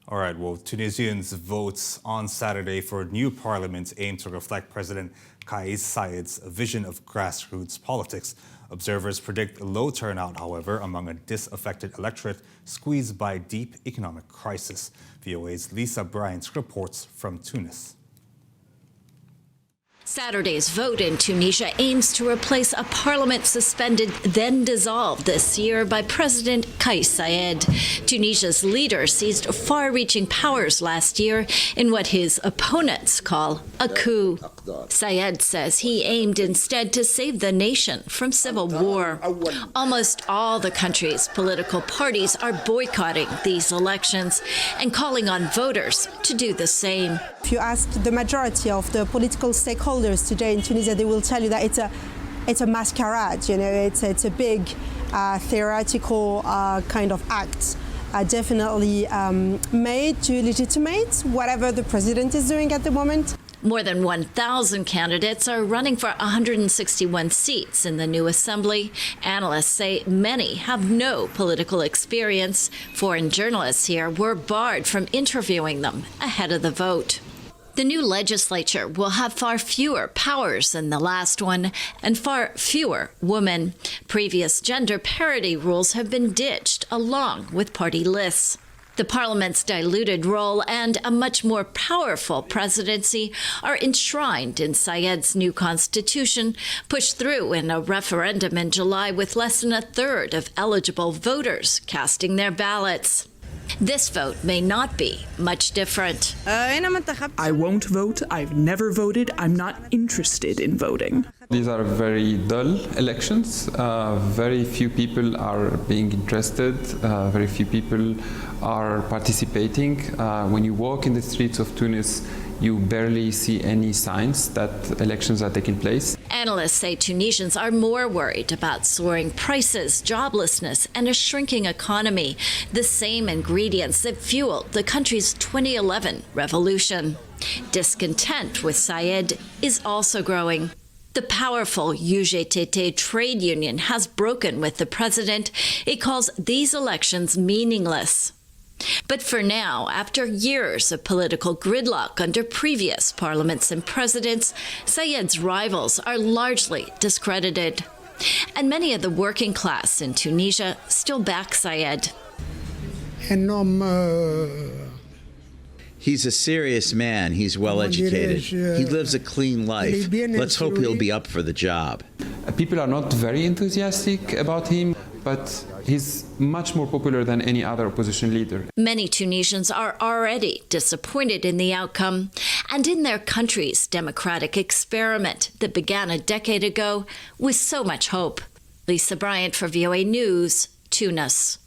All right, well, Tunisians' votes on Saturday for a new parliament aim to reflect President Kais Saied's vision of grassroots politics. Observers predict low turnout, however, among a disaffected electorate squeezed by deep economic crisis. VOA's Lisa Bryant reports from Tunis. Saturday's vote in Tunisia aims to replace a parliament suspended, then dissolved this year by President Kais Saied. Tunisia's leader seized far-reaching powers last year in what his opponents call a coup. Saied says he aimed instead to save the nation from civil war. Almost all the country's political parties are boycotting these elections and calling on voters to do the same. If you ask the majority of the political stakeholders today in Tunisia, they will tell you that it's a masquerade. You know, it's a big theoretical kind of act, definitely made to legitimate whatever the president is doing at the moment. More than 1,000 candidates are running for 161 seats in the new assembly. Analysts say many have no political experience. Foreign journalists here were barred from interviewing them ahead of the vote. The new legislature will have far fewer powers than the last one and far fewer women. Previous gender parity rules have been ditched along with party lists. The parliament's diluted role and a much more powerful presidency are enshrined in Saied's new constitution, pushed through in a referendum in July with less than a third of eligible voters casting their ballots. This vote may not be much different. I won't vote. I've never voted. I'm not interested in voting. These are very dull elections. Very few people are being interested. Very few people are participating. When you walk in the streets of Tunis, you barely see any signs that elections are taking place. Analysts say Tunisians are more worried about soaring prices, joblessness, and a shrinking economy, the same ingredients that fueled the country's 2011 revolution. Discontent with Saied is also growing. The powerful UGTT trade union has broken with the president. It calls these elections meaningless. But for now, after years of political gridlock under previous parliaments and presidents, Saied's rivals are largely discredited. And many of the working class in Tunisia still back Saied. He's a serious man. He's well educated. He lives a clean life. Let's hope he'll be up for the job. People are not very enthusiastic about him, but he's much more popular than any other opposition leader. Many Tunisians are already disappointed in the outcome and in their country's democratic experiment that began a decade ago with so much hope. Lisa Bryant for VOA News, Tunis.